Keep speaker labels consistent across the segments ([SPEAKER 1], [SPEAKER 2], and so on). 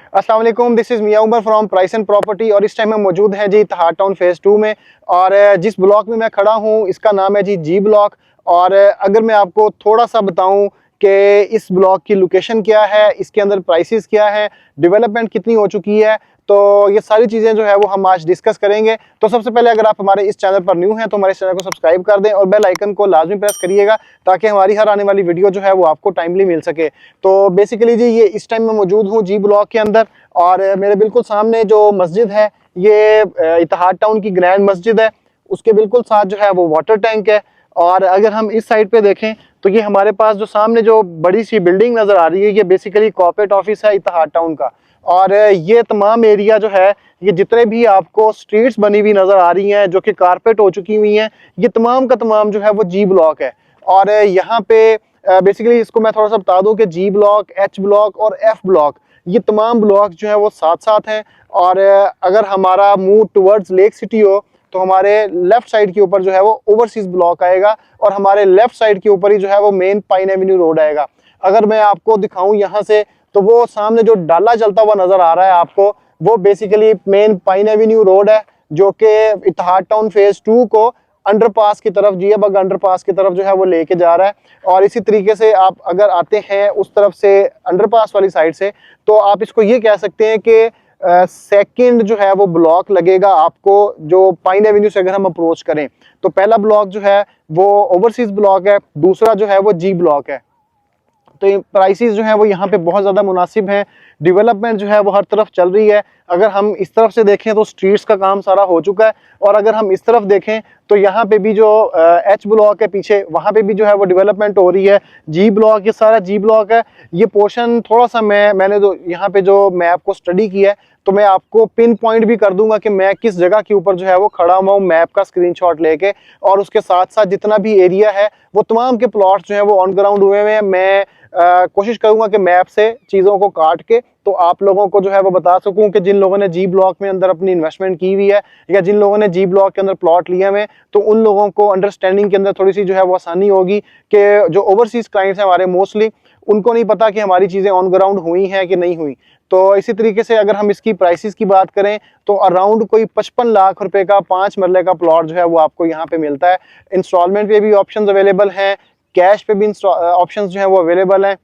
[SPEAKER 1] अस्सलाम वालेकुम, this is Mian Umar from Price and Property. और इस टाइम हम मौजूद हैं जी इत्तेहाद टाउन फेज़ 2 में। और जिस ब्लॉक में मैं खड़ा हूँ इसका नाम है जी ब्लॉक। और अगर मैं आपको थोड़ा सा बताऊँ कि इस ब्लॉक की लोकेशन क्या है, इसके अंदर प्राइसेस क्या है, डेवलपमेंट कितनी हो चुकी है, तो ये सारी चीज़ें जो है वो हम आज डिस्कस करेंगे। तो सबसे पहले अगर आप हमारे इस चैनल पर न्यू हैं तो हमारे इस चैनल को सब्सक्राइब कर दें और बेल आइकन को लाजमी प्रेस करिएगा ताकि हमारी हर आने वाली वीडियो जो है वो आपको टाइमली मिल सके। तो बेसिकली जी ये इस टाइम मैं मौजूद हूँ जी ब्लॉक के अंदर। और मेरे बिल्कुल सामने जो मस्जिद है ये इत्तेहाद टाउन की ग्रैंड मस्जिद है। उसके बिल्कुल साथ जो है वो वाटर टैंक है। और अगर हम इस साइड पे देखें तो ये हमारे पास जो सामने जो बड़ी सी बिल्डिंग नज़र आ रही है ये बेसिकली कॉर्पोरेट ऑफिस है इत्तेहाद टाउन का। और ये तमाम एरिया जो है, ये जितने भी आपको स्ट्रीट्स बनी हुई नज़र आ रही हैं जो कि कारपेट हो चुकी हुई हैं, ये तमाम का तमाम जो है वो जी ब्लॉक है। और यहाँ पे बेसिकली इसको मैं थोड़ा सा बता दूं कि जी ब्लॉक, एच ब्लॉक और एफ ब्लॉक, ये तमाम ब्लॉक जो है वो साथ साथ हैं। और अगर हमारा मूव टुवर्ड्स लेक सिटी हो तो हमारे लेफ्ट साइड के ऊपर जो है वो ओवरसीज ब्लॉक आएगा और हमारे लेफ्ट साइड के ऊपर ही जो है वो मेन पाइन एवेन्यू रोड आएगा। अगर मैं आपको दिखाऊं यहाँ से तो वो सामने जो डाला चलता हुआ नजर आ रहा है आपको, वो basically main pine Avenue road है जो कि इत्तेहाद टाउन फेज़ 2 को अंडरपास की तरफ, जियाबग अंडरपास की तरफ जो है वो लेके जा रहा है। और इसी तरीके से आप अगर आते हैं उस तरफ से अंडरपास वाली साइड से तो आप इसको ये कह सकते हैं कि सेकंड जो है वो ब्लॉक लगेगा आपको जो पाइन एवेन्यू से अगर हम अप्रोच करें। तो पहला ब्लॉक जो है वो ओवरसीज ब्लॉक है, दूसरा जो है वो जी ब्लॉक है। तो प्राइसेस जो है वो यहाँ पे बहुत ज़्यादा मुनासिब हैं। डेवलपमेंट जो है वो हर तरफ चल रही है। अगर हम इस तरफ से देखें तो स्ट्रीट्स का काम सारा हो चुका है। और अगर हम इस तरफ देखें तो यहाँ पे भी जो एच ब्लॉक है पीछे, वहाँ पे भी जो है वो डेवलपमेंट हो रही है। जी ब्लॉक, ये सारा जी ब्लॉक है। ये पोर्शन थोड़ा सा मैंने जो यहाँ पे जो मैप को स्टडी किया है तो मैं आपको पिन पॉइंट भी कर दूंगा कि मैं किस जगह के ऊपर जो है वो खड़ा हुआ हूँ मैप का स्क्रीनशॉट लेके। और उसके साथ साथ जितना भी एरिया है वो तमाम के प्लॉट्स जो है वो ऑन ग्राउंड हुए हुए हैं। मैं कोशिश करूंगा कि मैप से चीज़ों को काट के तो आप लोगों को जो है वो बता सकूं कि जिन लोगों ने जी ब्लॉक में अंदर अपनी इन्वेस्टमेंट की हुई है या जिन लोगों ने जी ब्लॉक के अंदर प्लॉट लिए हुए, तो उन लोगों को अंडरस्टैंडिंग के अंदर थोड़ी सी जो है वो आसानी होगी कि जो ओवरसीज क्लाइंट्स हैं हमारे मोस्टली, उनको नहीं पता कि हमारी चीज़ें ऑन ग्राउंड हुई हैं कि नहीं हुई। तो इसी तरीके से अगर हम इसकी प्राइसेस की बात करें तो अराउंड कोई 55 लाख रुपए का 5 मरले का प्लॉट जो है वो आपको यहाँ पे मिलता है। इंस्टॉलमेंट पे भी ऑप्शंस अवेलेबल हैं, कैश पे भी ऑप्शंस जो है वो अवेलेबल हैं।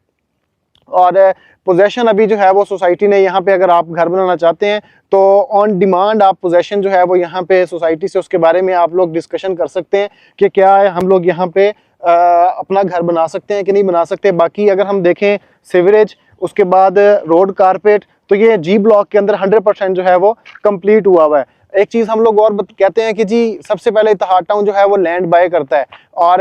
[SPEAKER 1] और पोजेशन अभी जो है वो सोसाइटी ने यहाँ पे, अगर आप घर बनाना चाहते हैं तो ऑन डिमांड आप पोजेशन जो है वो यहाँ पे सोसाइटी से उसके बारे में आप लोग डिस्कशन कर सकते हैं कि क्या है हम लोग यहाँ पे अपना घर बना सकते हैं कि नहीं बना सकते। बाकी अगर हम देखें सीवरेज, उसके बाद रोड कारपेट, तो ये जी ब्लॉक के अंदर 100% जो है वो कंप्लीट हुआ हुआ है। एक चीज़ हम लोग और कहते हैं कि जी सबसे पहले इत्तेहाद टाउन जो है वो लैंड बाय करता है। और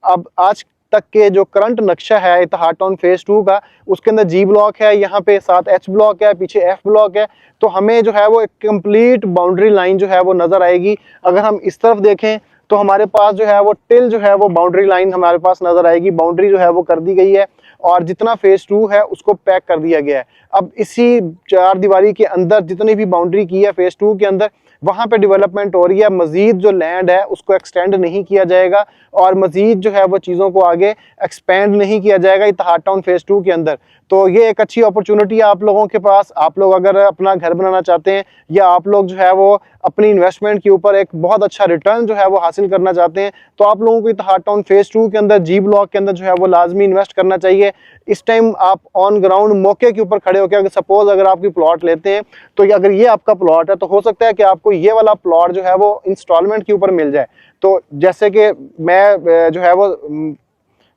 [SPEAKER 1] अब आज तक के जो करंट नक्शा है इत्तेहाद टाउन फेज़ 2 का, उसके अंदर जी ब्लॉक है, यहाँ पे साथ एच ब्लॉक है, पीछे एफ ब्लॉक है। तो हमें जो है वो एक कंप्लीट बाउंड्री लाइन जो है वो नज़र आएगी। अगर हम इस तरफ देखें तो हमारे पास जो है वो टिल जो है वो बाउंड्री लाइन हमारे पास नज़र आएगी। बाउंड्री जो है वो कर दी गई है और जितना फेज़ 2 है उसको पैक कर दिया गया है। अब इसी चार दीवारी के अंदर जितनी भी बाउंड्री की है फेज़ 2 के अंदर, वहाँ पे डेवलपमेंट हो रही है। मजीद जो लैंड है उसको एक्सटेंड नहीं किया जाएगा और मजीद जो है वो चीज़ों को आगे एक्सपेंड नहीं किया जाएगा इत्तेहाद टाउन फेज़ 2 के अंदर। तो ये एक अच्छी अपॉर्चुनिटी है आप लोगों के पास। आप लोग अगर अपना घर बनाना चाहते हैं या आप लोग जो है वो अपनी इन्वेस्टमेंट के ऊपर एक बहुत अच्छा रिटर्न जो है वो हासिल करना चाहते हैं, तो आप लोगों को इत्तेहाद टाउन फेज़ 2 के अंदर जी ब्लॉक के अंदर जो है वो लाजमी इन्वेस्ट करना चाहिए। इस टाइम आप ऑन ग्राउंड मौके के ऊपर खड़े होकर, अगर सपोज अगर आपकी प्लॉट लेते हैं तो अगर ये आपका प्लॉट है तो हो सकता है कि आपको ये वाला प्लॉट जो है वो इंस्टॉलमेंट के ऊपर मिल जाए। तो जैसे कि मैं जो है वो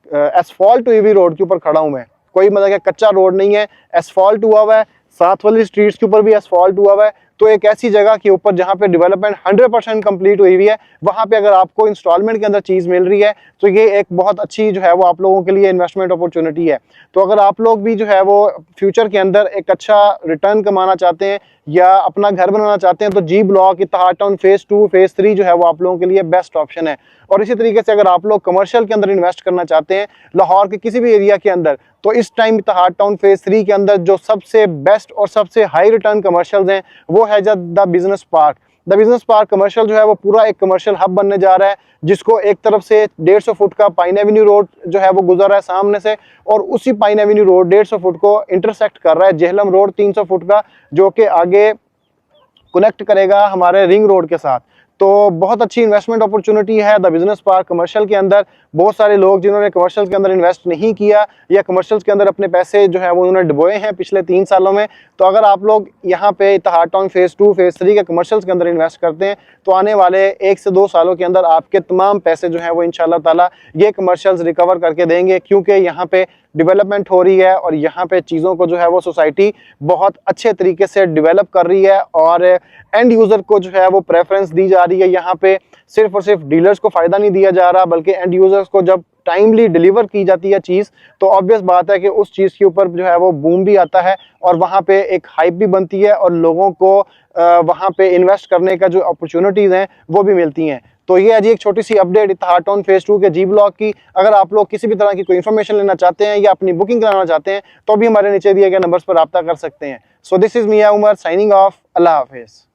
[SPEAKER 1] एसफॉल्ट हुई हुई रोड के ऊपर खड़ा हूँ, मैं कोई मतलब कि कच्चा रोड नहीं है, एसफॉल्ट हुआ हुआ है, साथ वाली स्ट्रीट्स के ऊपर भी एसफॉल्ट हुआ हुआ है। तो एक ऐसी जगह के ऊपर जहाँ पे डेवलपमेंट 100% कंप्लीट हुई हुई है, वहाँ पे अगर आपको इंस्टॉलमेंट के अंदर चीज़ मिल रही है तो ये एक बहुत अच्छी जो है वो आप लोगों के लिए इन्वेस्टमेंट अपॉर्चुनिटी है। तो अगर आप लोग भी जो है वो फ्यूचर के अंदर एक अच्छा रिटर्न कमाना चाहते हैं या अपना घर बनाना चाहते हैं तो जी ब्लॉक इत्तेहाद टाउन फेज़ 2 फेज़ 3 जो है वो आप लोगों के लिए बेस्ट ऑप्शन है। और इसी तरीके से अगर आप लोग कमर्शियल के अंदर इन्वेस्ट करना चाहते हैं लाहौर के किसी भी एरिया के अंदर, तो इस टाइम इत्तेहाद टाउन फेज़ 3 के अंदर जो सबसे बेस्ट और सबसे हाई रिटर्न कमर्शियल्स हैं वो है the business park. The business park commercial जो है वो पूरा एक कमर्शियल हब बनने जा रहा है, जिसको एक तरफ से 150 फुट का पाइन एवेन्यू रोड जो है वो गुजर रहा है सामने से, और उसी पाइन एवेन्यू रोड 150 फुट को इंटरसेक्ट कर रहा है जेहलम रोड 300 फुट का, जो कि आगे कनेक्ट करेगा हमारे रिंग रोड के साथ। तो बहुत अच्छी इन्वेस्टमेंट अपॉर्चुनिटी है द बिजनेस पार्क कमर्शियल के अंदर। बहुत सारे लोग जिन्होंने कमर्शियल के अंदर इन्वेस्ट नहीं किया या कमर्शियल के अंदर अपने पैसे जो है वो उन्होंने डुबोए हैं पिछले 3 सालों में, तो अगर आप लोग यहाँ पे इत्तेहाद टाउन फेज़ 2 फेज़ 3 के कमर्शियल के अंदर इन्वेस्ट करते हैं तो आने वाले 1 से 2 सालों के अंदर आपके तमाम पैसे जो है वो इंशाल्लाह ताला ये कमर्शियल्स रिकवर करके देंगे, क्योंकि यहाँ पे डेवलपमेंट हो रही है और यहाँ पे चीज़ों को जो है वो सोसाइटी बहुत अच्छे तरीके से डेवलप कर रही है और एंड यूज़र को जो है वो प्रेफरेंस दी जा रही है। यहाँ पे सिर्फ और सिर्फ डीलर्स को फ़ायदा नहीं दिया जा रहा, बल्कि एंड यूज़र्स को जब टाइमली डिलीवर की जाती है चीज़ तो ऑब्वियस बात है कि उस चीज़ के ऊपर जो है वो बूम भी आता है और वहाँ पे एक हाइप भी बनती है और लोगों को वहाँ पे इन्वेस्ट करने का जो अपॉर्चुनिटीज़ हैं वो भी मिलती हैं। तो ये है जी एक छोटी सी अपडेट इत्तेहाद टाउन फेज़ 2 के जी ब्लॉक की। अगर आप लोग किसी भी तरह की कोई इन्फॉर्मेशन लेना चाहते हैं या अपनी बुकिंग कराना चाहते हैं तो भी हमारे नीचे दिए गए नंबर्स पर रब्ता कर सकते हैं। So this is Mian Umar signing off. अल्लाह हाफिज़।